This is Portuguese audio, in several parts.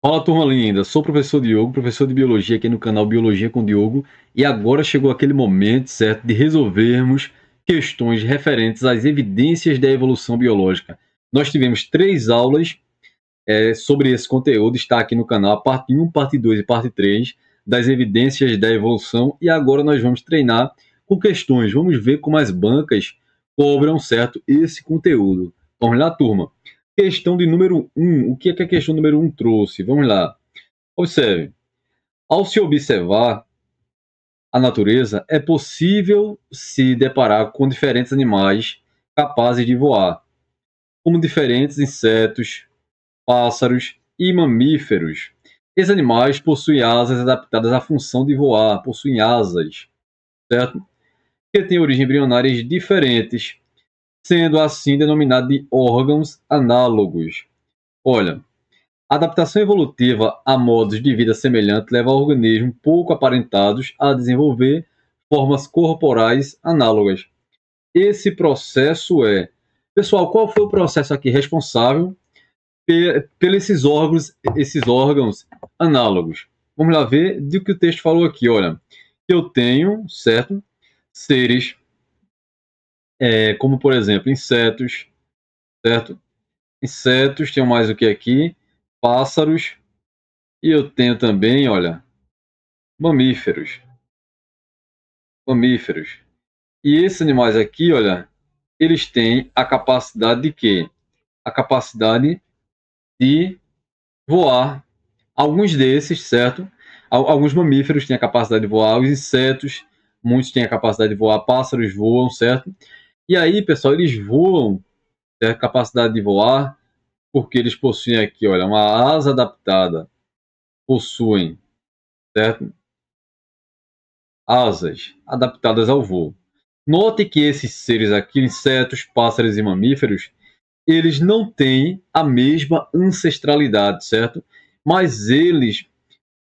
Fala, turma linda. Sou o professor Diogo, professor de biologia aqui no canal Biologia com Diogo, e agora chegou aquele momento, certo, de resolvermos questões referentes às evidências da evolução biológica. Nós tivemos 3 aulas sobre esse conteúdo, está aqui no canal, a parte 1, parte 2 e parte 3 das evidências da evolução, e agora nós vamos treinar com questões. Vamos ver como as bancas cobram, certo, esse conteúdo. Vamos lá, turma. Questão de número 1. O que é que a questão número 1 trouxe? Vamos lá. Observe. Ao se observar a natureza, é possível se deparar com diferentes animais capazes de voar, como diferentes insetos, pássaros e mamíferos. Esses animais possuem asas adaptadas à função de voar, possuem asas, certo? Que têm origem embrionárias diferentes, sendo assim denominados de órgãos análogos. Olha, a adaptação evolutiva a modos de vida semelhantes leva organismos pouco aparentados a desenvolver formas corporais análogas. Esse processo é... Pessoal, qual foi o processo aqui responsável pelos esses órgãos análogos? Vamos lá ver do que o texto falou aqui. Olha, eu tenho, certo, seres como, por exemplo, insetos, certo? Insetos, tem mais o que aqui? Pássaros, e eu tenho também, olha, mamíferos. Mamíferos. E esses animais aqui, olha, eles têm a capacidade de quê? A capacidade de voar. Alguns desses, certo? Alguns mamíferos têm a capacidade de voar, os insetos, muitos têm a capacidade de voar, pássaros voam, certo? E aí, pessoal, eles voam, têm a capacidade de voar, porque eles possuem aqui, olha, uma asa adaptada, possuem, certo? Asas adaptadas ao voo. Note que esses seres aqui, insetos, pássaros e mamíferos, eles não têm a mesma ancestralidade, certo? Mas eles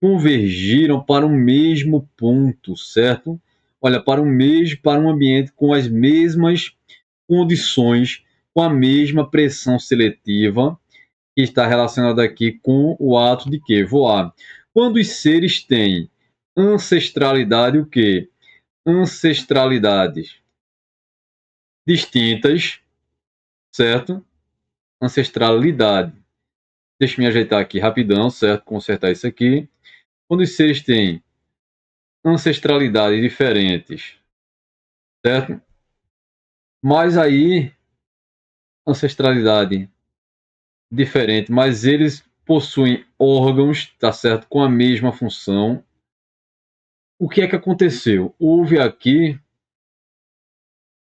convergiram para um mesmo ponto, certo? Olha, para um ambiente com as mesmas condições, com a mesma pressão seletiva, que está relacionada aqui com o ato de que voar. Quando os seres têm ancestralidade, o quê? Ancestralidades distintas, certo? Ancestralidade. Deixa eu me ajeitar aqui rapidão, certo? Consertar isso aqui. Quando os seres têm ancestralidades diferentes, certo? Mas aí, ancestralidade diferente, mas eles possuem órgãos, tá certo? Com a mesma função. O que é que aconteceu? Houve aqui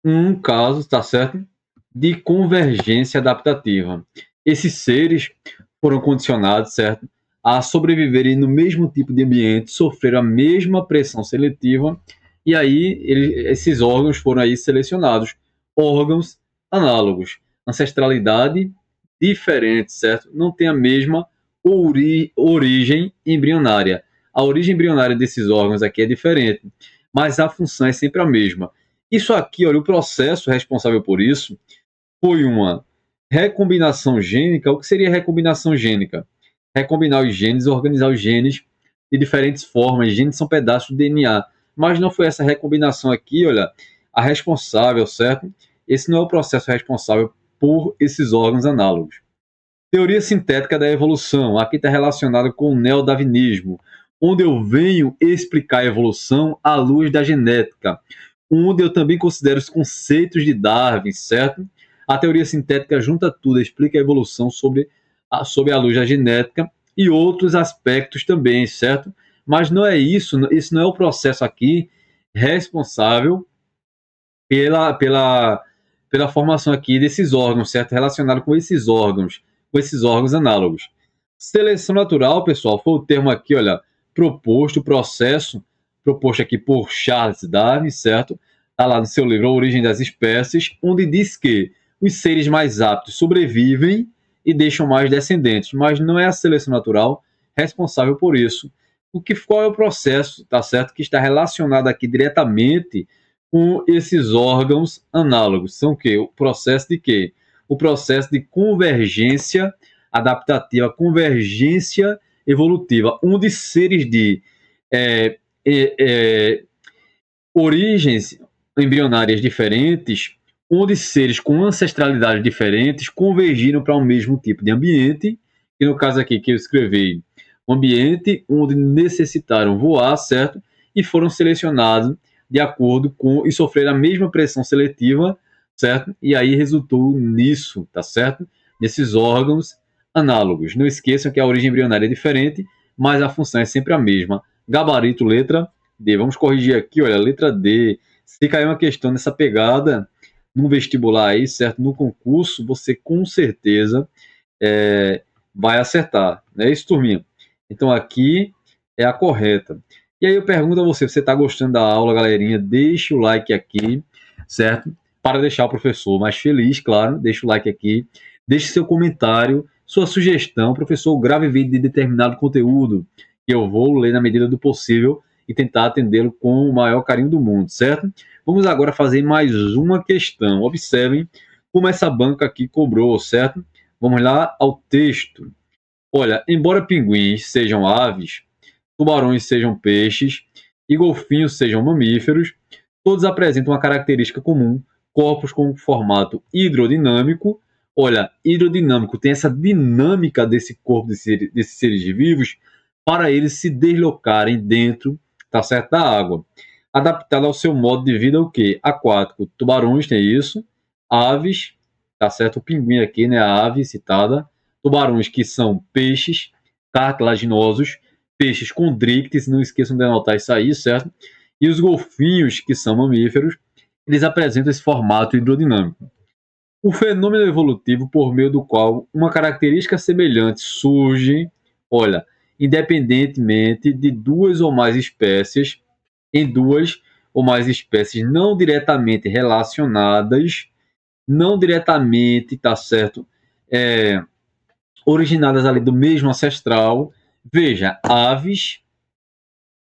um caso, tá certo? De convergência adaptativa. Esses seres foram condicionados, certo? A sobreviverem no mesmo tipo de ambiente, sofreram a mesma pressão seletiva, e aí esses órgãos foram aí selecionados. Órgãos análogos, ancestralidade diferente, certo? Não tem a mesma origem embrionária. A origem embrionária desses órgãos aqui é diferente, mas a função é sempre a mesma. Isso aqui, olha, o processo responsável por isso foi uma recombinação gênica. O que seria recombinação gênica? Recombinar os genes, organizar os genes de diferentes formas. Genes são pedaços do DNA. Mas não foi essa recombinação aqui, olha, a responsável, certo? Esse não é o processo responsável por esses órgãos análogos. Teoria sintética da evolução. Aqui está relacionado com o neodarwinismo, onde eu venho explicar a evolução à luz da genética, onde eu também considero os conceitos de Darwin, certo? A teoria sintética junta tudo, explica a evolução sob a luz da genética e outros aspectos também, certo? Mas não é isso, esse não é o processo aqui responsável pela formação aqui desses órgãos, certo? Relacionado com esses órgãos análogos. Seleção natural, pessoal, foi o termo aqui, olha, proposto, o processo proposto aqui por Charles Darwin, certo? Está lá no seu livro A Origem das Espécies, onde diz que os seres mais aptos sobrevivem e deixam mais descendentes, mas não é a seleção natural responsável por isso. Qual é o processo, tá certo? Que está relacionado aqui diretamente com esses órgãos análogos. São o quê? O processo de quê? O processo de convergência adaptativa, convergência evolutiva, onde seres de origens embrionárias diferentes, onde seres com ancestralidades diferentes convergiram para o mesmo tipo de ambiente, que no caso aqui que eu escrevi, um ambiente onde necessitaram voar, certo? E foram selecionados de acordo com, e sofreram a mesma pressão seletiva, certo? E aí resultou nisso, tá certo? Nesses órgãos análogos. Não esqueçam que a origem embrionária é diferente, mas a função é sempre a mesma. Gabarito, letra D. Vamos corrigir aqui, olha, letra D. Se cair uma questão nessa pegada no vestibular aí, certo? No concurso, você com certeza vai acertar. Não é isso, turminha? Então aqui é a correta. E aí eu pergunto a você, você está gostando da aula, galerinha? Deixa o like aqui, certo? Para deixar o professor mais feliz, claro. Deixa o like aqui. Deixe seu comentário, sua sugestão. Professor, grave vídeo de determinado conteúdo que eu vou ler na medida do possível e tentar atendê-lo com o maior carinho do mundo, certo? Vamos agora fazer mais uma questão. Observem como essa banca aqui cobrou, certo? Vamos lá ao texto. Olha, embora pinguins sejam aves, tubarões sejam peixes e golfinhos sejam mamíferos, todos apresentam uma característica comum, corpos com formato hidrodinâmico. Olha, hidrodinâmico tem essa dinâmica desse corpo desses seres vivos para eles se deslocarem dentro, tá certo, da água. Adaptado ao seu modo de vida o quê? Aquático. Tubarões tem isso, aves, tá certo? O pinguim aqui, né, a ave citada. Tubarões que são peixes cartilaginosos, peixes condríctes, não esqueçam de anotar isso aí, certo? E os golfinhos, que são mamíferos, eles apresentam esse formato hidrodinâmico. O fenômeno evolutivo por meio do qual uma característica semelhante surge, olha, independentemente de duas ou mais espécies, em duas ou mais espécies não diretamente relacionadas, não diretamente, tá certo, originadas ali do mesmo ancestral. Veja, aves,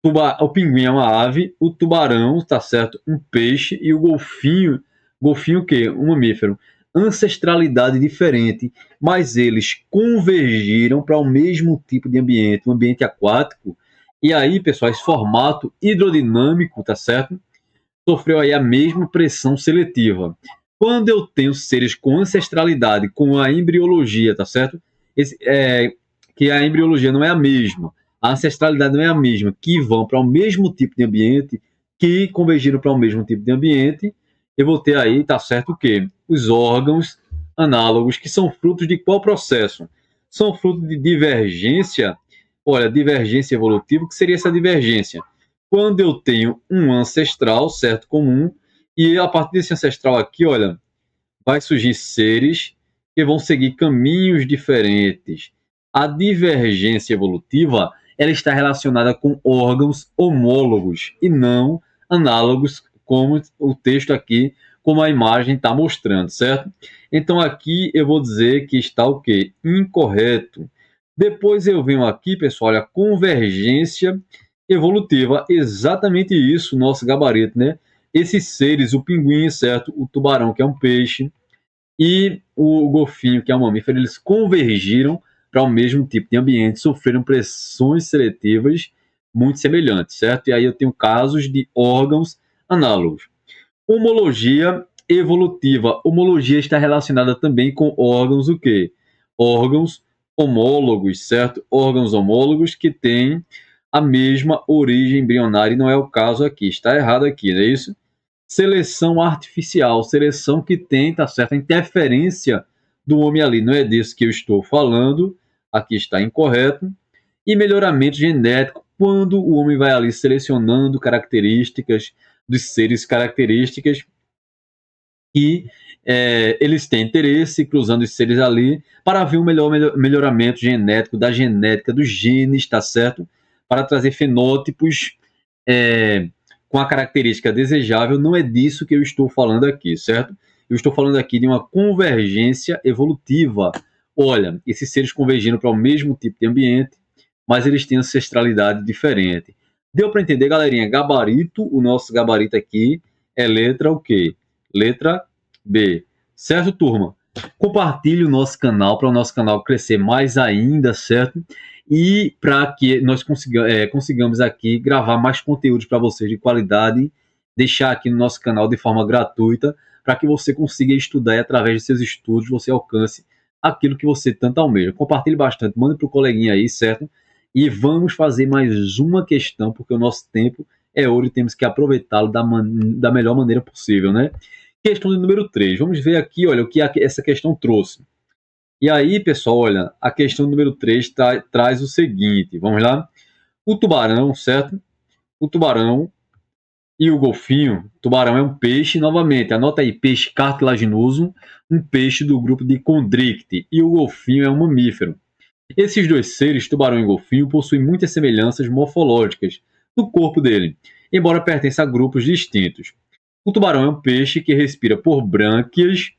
o pinguim é uma ave, o tubarão, tá certo, um peixe, e o golfinho o quê? Um mamífero. Ancestralidade diferente, mas eles convergiram para o mesmo tipo de ambiente, um ambiente aquático. E aí, pessoal, esse formato hidrodinâmico, tá certo? Sofreu aí a mesma pressão seletiva. Quando eu tenho seres com ancestralidade, com a embriologia, tá certo? Que a embriologia não é a mesma, a ancestralidade não é a mesma, que vão para o mesmo tipo de ambiente, que convergiram para o mesmo tipo de ambiente, eu vou ter aí, tá certo, o quê? Os órgãos análogos, que são frutos de qual processo? São frutos de divergência. Olha, divergência evolutiva, o que seria essa divergência? Quando eu tenho um ancestral, certo, comum, e a partir desse ancestral aqui, olha, vai surgir seres que vão seguir caminhos diferentes. A divergência evolutiva, ela está relacionada com órgãos homólogos e não análogos, como o texto aqui, como a imagem está mostrando, certo? Então aqui eu vou dizer que está o quê? Incorreto. Depois eu venho aqui, pessoal, olha, convergência evolutiva, exatamente isso, nosso gabarito, né? Esses seres, o pinguim, certo? O tubarão, que é um peixe, e o golfinho, que é um mamífero, eles convergiram para o mesmo tipo de ambiente, sofreram pressões seletivas muito semelhantes, certo? E aí eu tenho casos de órgãos análogos. Homologia evolutiva. Homologia está relacionada também com órgãos o quê? Órgãos homólogos, certo? Órgãos homólogos que têm a mesma origem embrionária, e não é o caso aqui. Está errado aqui, não é isso? Seleção artificial, seleção que tem, tá certo, a interferência do homem ali, não é disso que eu estou falando, aqui está incorreto. E melhoramento genético, quando o homem vai ali selecionando características dos seres, características que eles têm interesse, cruzando os seres ali, para ver o melhoramento genético da genética dos genes, tá certo? Para trazer fenótipos com a característica desejável. Não é disso que eu estou falando aqui, certo? Eu estou falando aqui de uma convergência evolutiva. Olha, esses seres convergiram para o mesmo tipo de ambiente, mas eles têm ancestralidade diferente. Deu para entender, galerinha? Gabarito, o nosso gabarito aqui é letra o quê? Letra B. Certo, turma? Compartilhe o nosso canal para o nosso canal crescer mais ainda, certo? e para que nós consigamos aqui gravar mais conteúdos para vocês de qualidade, deixar aqui no nosso canal de forma gratuita, para que você consiga estudar e através de seus estudos você alcance aquilo que você tanto almeja. Compartilhe bastante, mande para o coleguinha aí, certo? E vamos fazer mais uma questão, porque o nosso tempo é ouro e temos que aproveitá-lo da melhor maneira possível, né? Questão de número 3. Vamos ver aqui, olha, o que essa questão trouxe. E aí, pessoal, olha, a questão número 3 traz o seguinte, vamos lá? O tubarão, certo? O tubarão e o golfinho. Tubarão é um peixe, novamente, anota aí, peixe cartilaginoso, um peixe do grupo de Chondricte, e o golfinho é um mamífero. Esses dois seres, tubarão e golfinho, possuem muitas semelhanças morfológicas no corpo dele, embora pertençam a grupos distintos. O tubarão é um peixe que respira por brânquias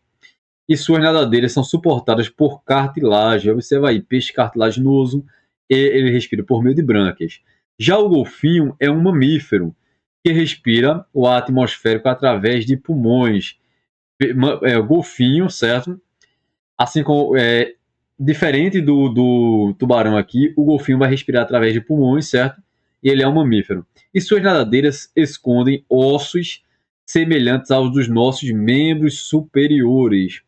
e suas nadadeiras são suportadas por cartilagem. Observa aí, peixe cartilaginoso, e ele respira por meio de brânquias. Já o golfinho é um mamífero que respira o ar atmosférico através de pulmões. O golfinho, certo? Assim como diferente do tubarão aqui, o golfinho vai respirar através de pulmões, certo? E ele é um mamífero. E suas nadadeiras escondem ossos semelhantes aos dos nossos membros superiores.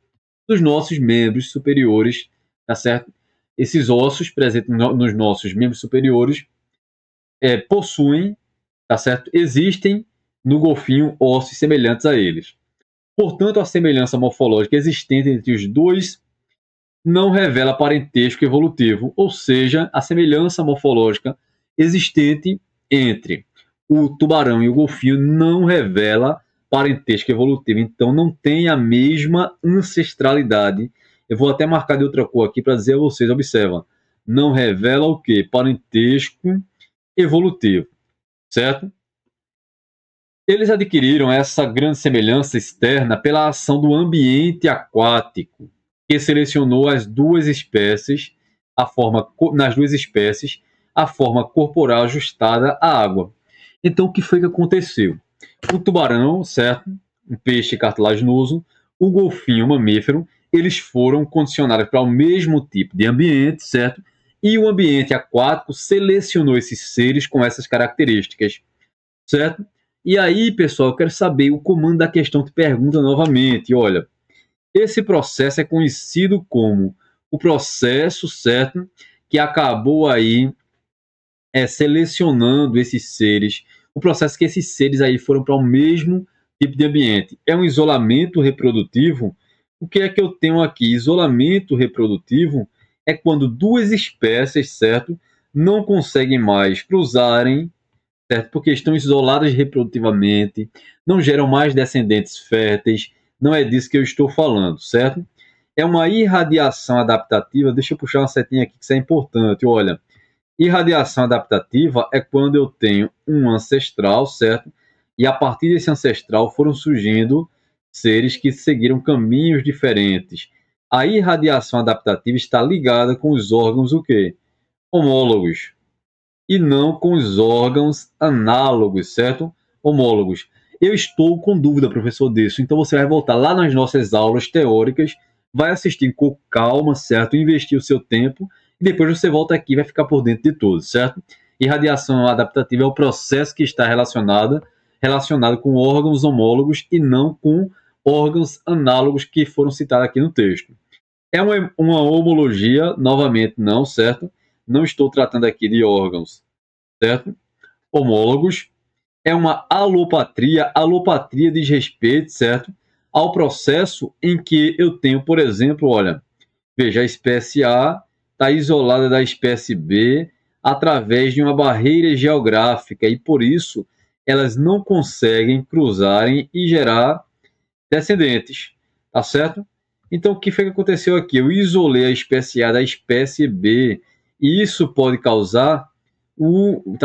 Dos nossos membros superiores, tá certo? Esses ossos presentes nos nossos membros superiores possuem, tá certo? Existem no golfinho ossos semelhantes a eles. Portanto, a semelhança morfológica existente entre os dois não revela parentesco evolutivo, ou seja, a semelhança morfológica existente entre o tubarão e o golfinho não revela parentesco evolutivo, então não tem a mesma ancestralidade. Eu vou até marcar de outra cor aqui para dizer a vocês, observa, não revela o que? Parentesco evolutivo, certo? Eles adquiriram essa grande semelhança externa pela ação do ambiente aquático, que selecionou as duas espécies, nas duas espécies, a forma corporal ajustada à água. Então, o que foi que aconteceu? O tubarão, certo? Um peixe cartilaginoso, o golfinho, mamífero, eles foram condicionados para o mesmo tipo de ambiente, certo? E o ambiente aquático selecionou esses seres com essas características, certo? E aí, pessoal, eu quero saber, o comando da questão te pergunta novamente, olha, esse processo é conhecido como o processo, certo, que acabou aí selecionando esses seres, o processo que esses seres aí foram para o mesmo tipo de ambiente. É um isolamento reprodutivo? O que é que eu tenho aqui? Isolamento reprodutivo é quando duas espécies, certo, não conseguem mais cruzarem, certo, porque estão isoladas reprodutivamente, não geram mais descendentes férteis. Não é disso que eu estou falando, certo? É uma irradiação adaptativa. Deixa eu puxar uma setinha aqui que isso é importante. Olha, irradiação adaptativa é quando eu tenho um ancestral, certo? E a partir desse ancestral foram surgindo seres que seguiram caminhos diferentes. A irradiação adaptativa está ligada com os órgãos o quê? Homólogos. E não com os órgãos análogos, certo? Homólogos. Eu estou com dúvida, professor, disso. Então você vai voltar lá nas nossas aulas teóricas, vai assistir com calma, certo? Investir o seu tempo e depois você volta aqui e vai ficar por dentro de tudo, certo? Irradiação adaptativa é o processo que está relacionado com órgãos homólogos e não com órgãos análogos que foram citados aqui no texto. É uma homologia, novamente não, certo? Não estou tratando aqui de órgãos, certo? Homólogos. É uma alopatria. Alopatria diz respeito, certo? Ao processo em que eu tenho, por exemplo, olha, veja, a espécie A está isolada da espécie B através de uma barreira geográfica e, por isso, elas não conseguem cruzarem e gerar descendentes, tá certo? Então, o que foi que aconteceu aqui? Eu isolei a espécie A da espécie B e isso pode causar o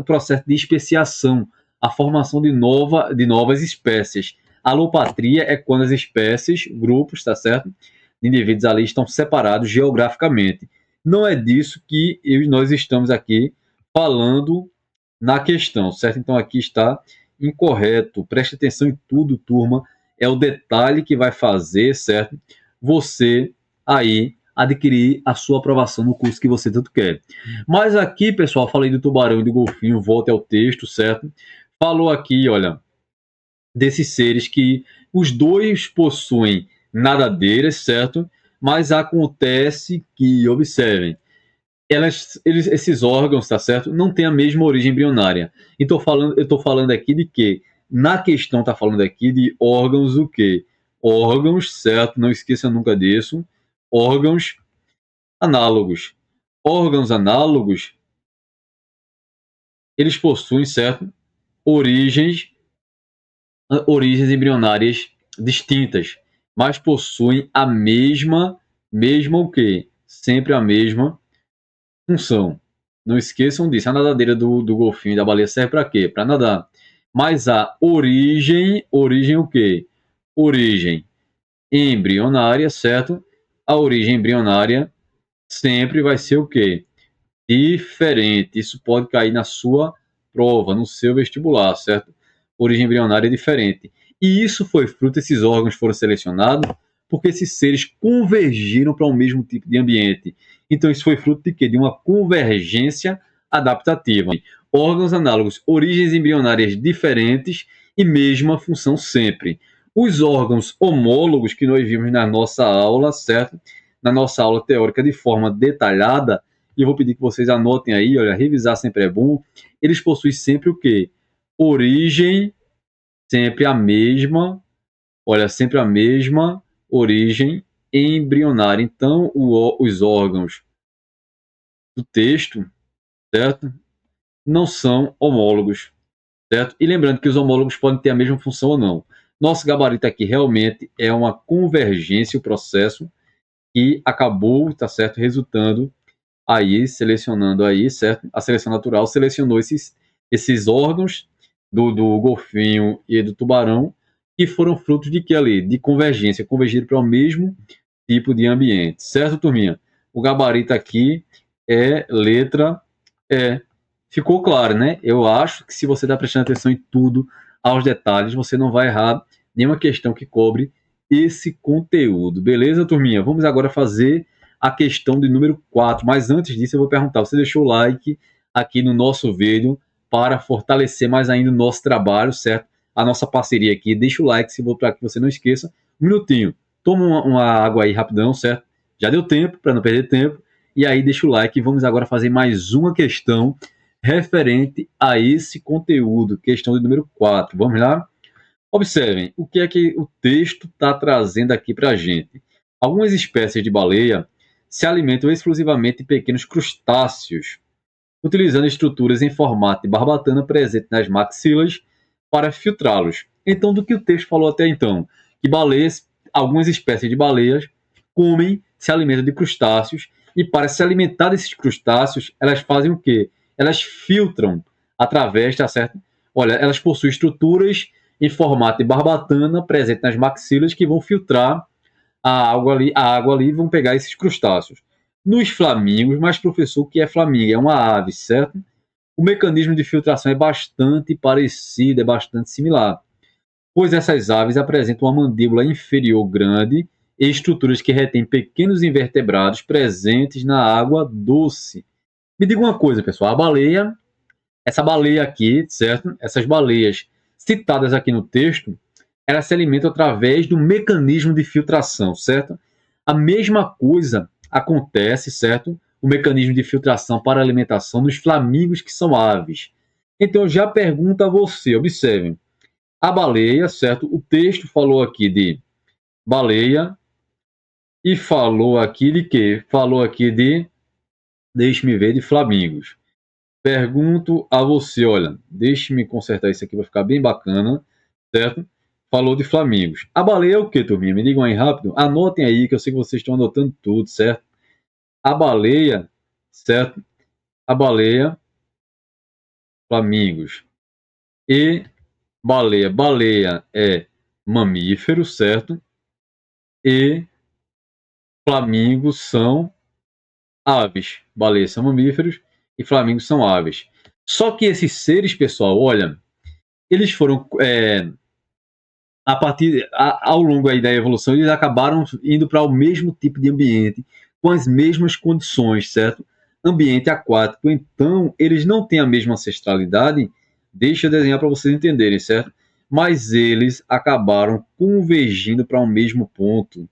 processo de especiação, a formação de novas espécies. Alopatria é quando as espécies, grupos, tá certo? De indivíduos ali estão separados geograficamente. Não é disso que nós estamos aqui falando na questão, certo? Então aqui está incorreto. Preste atenção em tudo, turma. É o detalhe que vai fazer, certo? Você aí adquirir a sua aprovação no curso que você tanto quer. Mas aqui, pessoal, falei do tubarão e do golfinho, volte ao texto, certo? Falou aqui, olha, desses seres que os dois possuem nadadeiras, certo? Mas acontece que, observem, esses órgãos, tá certo? Não têm a mesma origem embrionária. Eu estou falando aqui de que na questão está falando aqui de órgãos o quê? Órgãos, certo? Não esqueça nunca disso. Órgãos análogos. Órgãos análogos, eles possuem, certo? Origens embrionárias distintas, mas possuem a mesma o quê? Sempre a mesma função. Não esqueçam disso. A nadadeira do golfinho e da baleia serve para quê? Para nadar. Mas a origem o quê? Origem embrionária, certo? A origem embrionária sempre vai ser o quê? Diferente. Isso pode cair na sua prova, no seu vestibular, certo? Origem embrionária é diferente. E isso foi fruto, esses órgãos foram selecionados porque esses seres convergiram para o mesmo tipo de ambiente. Então isso foi fruto de quê? De uma convergência adaptativa. Órgãos análogos, origens embrionárias diferentes e mesma função sempre. Os órgãos homólogos que nós vimos na nossa aula, certo? Na nossa aula teórica de forma detalhada, e eu vou pedir que vocês anotem aí, olha, revisar sempre é bom. Eles possuem sempre o quê? Origem, sempre a mesma, olha, sempre a mesma origem embrionária. Então, os órgãos do texto, certo? Não são homólogos, certo? E lembrando que os homólogos podem ter a mesma função ou não. Nosso gabarito aqui realmente é uma convergência, o processo que acabou, tá certo, resultando aí, selecionando aí, certo? A seleção natural selecionou esses órgãos do golfinho e do tubarão que foram frutos de que ali? De convergência, convergiram para o mesmo tipo de ambiente, certo, turminha? O gabarito aqui é letra E. Ficou claro, né? Eu acho que se você está prestando atenção em tudo, aos detalhes, você não vai errar nenhuma questão que cobre esse conteúdo. Beleza, turminha? Vamos agora fazer a questão de número 4. Mas antes disso, eu vou perguntar: você deixou o like aqui no nosso vídeo para fortalecer mais ainda o nosso trabalho, certo? A nossa parceria aqui. Deixa o like para que você não esqueça. Um minutinho. Toma uma água aí rapidão, certo? Já deu tempo, para não perder tempo. E aí deixa o like e vamos agora fazer mais uma questão referente a esse conteúdo. Questão de número 4. Vamos lá? Observem o que é que o texto está trazendo aqui para a gente. Algumas espécies de baleia se alimentam exclusivamente de pequenos crustáceos, utilizando estruturas em formato de barbatana presente nas maxilas para filtrá-los. Então, do que o texto falou até então? Que baleias, algumas espécies de baleias comem, se alimentam de crustáceos, e para se alimentar desses crustáceos, elas fazem o quê? Elas filtram através, tá certo? Olha, elas possuem estruturas em formato de barbatana presente nas maxilas que vão filtrar a água ali e vão pegar esses crustáceos. Nos flamingos, mas professor, o que é flamingo? É uma ave, certo? O mecanismo de filtração é bastante parecido, é bastante similar, pois essas aves apresentam uma mandíbula inferior grande e estruturas que retêm pequenos invertebrados presentes na água doce. Me diga uma coisa, pessoal, essa baleia aqui, certo? Essas baleias citadas aqui no texto, elas se alimentam através do mecanismo de filtração, certo? A mesma coisa acontece, certo? O mecanismo de filtração para a alimentação dos flamingos, que são aves. Então, eu já pergunto a você, observem. A baleia, certo? O texto falou aqui de baleia e falou aqui de quê? Falou aqui de, deixe-me ver, de flamingos. Pergunto a você, olha, deixe-me consertar isso aqui para ficar bem bacana, certo? Falou de flamingos. A baleia é o que, turminha? Me digam aí rápido. Anotem aí, que eu sei que vocês estão anotando tudo, certo? A baleia, certo? A baleia, flamingos. E baleia. Baleia é mamífero, certo? E flamingos são aves. Baleias são mamíferos e flamingos são aves. Só que esses seres, pessoal, olha, eles foram ao longo aí da evolução, eles acabaram indo para o mesmo tipo de ambiente, com as mesmas condições, certo? Ambiente aquático, então, eles não têm a mesma ancestralidade, deixa eu desenhar para vocês entenderem, certo? Mas eles acabaram convergindo para um mesmo ponto.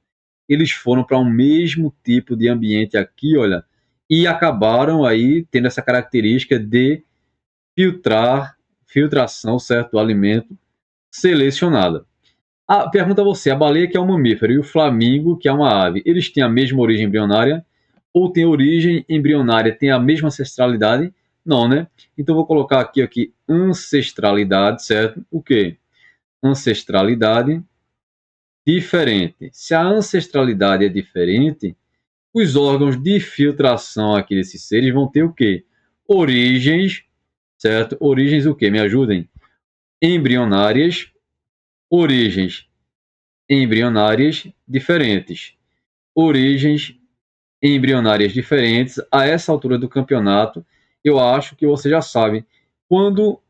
Eles foram para um mesmo tipo de ambiente aqui, olha, e acabaram aí tendo essa característica de filtração, certo, do alimento selecionada. Pergunta a você, a baleia que é um mamífero e o flamingo que é uma ave, eles têm a mesma origem embrionária? Ou têm origem embrionária, têm a mesma ancestralidade? Não, né? Então vou colocar aqui ancestralidade, certo? O quê? Ancestralidade diferente. Se a ancestralidade é diferente, os órgãos de filtração aqui desses seres vão ter o quê? Origens, certo? Origens o quê? Me ajudem. Embrionárias, origens embrionárias diferentes. Origens embrionárias diferentes. A essa altura do campeonato, eu acho que você já sabe. Quando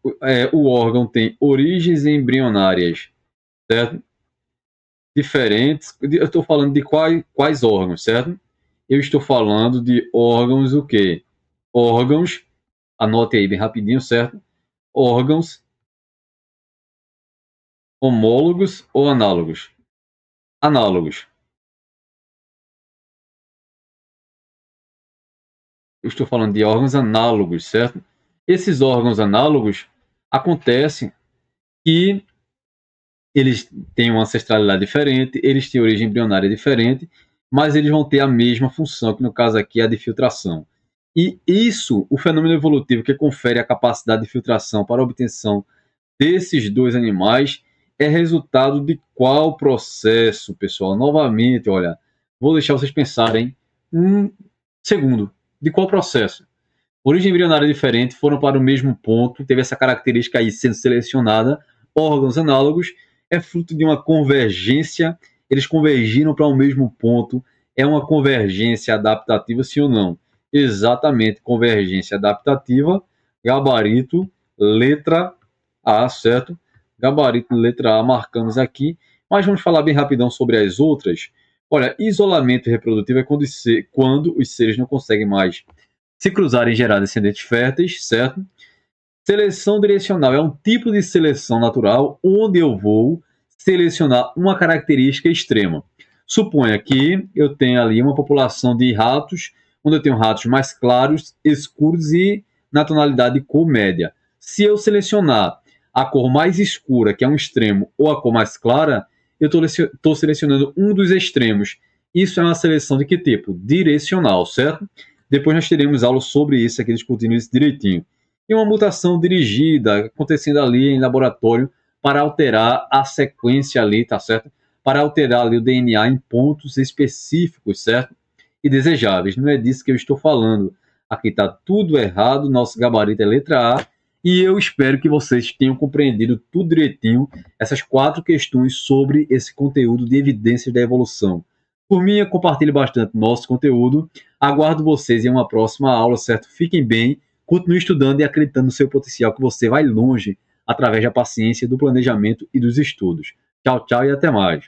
o órgão tem origens embrionárias, certo? Diferentes, eu estou falando de quais órgãos, certo? Eu estou falando de órgãos o quê? Órgãos, anote aí bem rapidinho, certo? Órgãos homólogos ou análogos? Análogos. Eu estou falando de órgãos análogos, certo? Esses órgãos análogos acontecem que eles têm uma ancestralidade diferente, eles têm origem embrionária diferente, mas eles vão ter a mesma função, que no caso aqui é a de filtração. E isso, o fenômeno evolutivo que confere a capacidade de filtração para a obtenção desses dois animais, é resultado de qual processo, pessoal? Novamente, olha, vou deixar vocês pensarem um segundo. De qual processo? Origem embrionária diferente, foram para o mesmo ponto, teve essa característica aí sendo selecionada, órgãos análogos, é fruto de uma convergência, eles convergiram para o mesmo ponto, é uma convergência adaptativa, sim ou não? Exatamente, convergência adaptativa, gabarito, letra A, certo? Gabarito, letra A, marcamos aqui, mas vamos falar bem rapidão sobre as outras. Olha, isolamento reprodutivo é quando os seres não conseguem mais se cruzarem e gerar descendentes férteis, certo? Seleção direcional é um tipo de seleção natural onde eu vou selecionar uma característica extrema. Suponha que eu tenha ali uma população de ratos, onde eu tenho ratos mais claros, escuros e na tonalidade de cor média. Se eu selecionar a cor mais escura, que é um extremo, ou a cor mais clara, eu estou selecionando um dos extremos. Isso é uma seleção de que tipo? Direcional, certo? Depois nós teremos aula sobre isso aqui, discutindo isso direitinho. E uma mutação dirigida, acontecendo ali em laboratório, para alterar a sequência ali, tá certo? Para alterar ali o DNA em pontos específicos, certo? E desejáveis. Não é disso que eu estou falando. Aqui está tudo errado, nosso gabarito é letra A, e eu espero que vocês tenham compreendido tudo direitinho, essas 4 questões sobre esse conteúdo de evidências da evolução. Por mim, compartilhe bastante nosso conteúdo. Aguardo vocês em uma próxima aula, certo? Fiquem bem, continue estudando e acreditando no seu potencial, que você vai longe através da paciência, do planejamento e dos estudos. Tchau, tchau e até mais.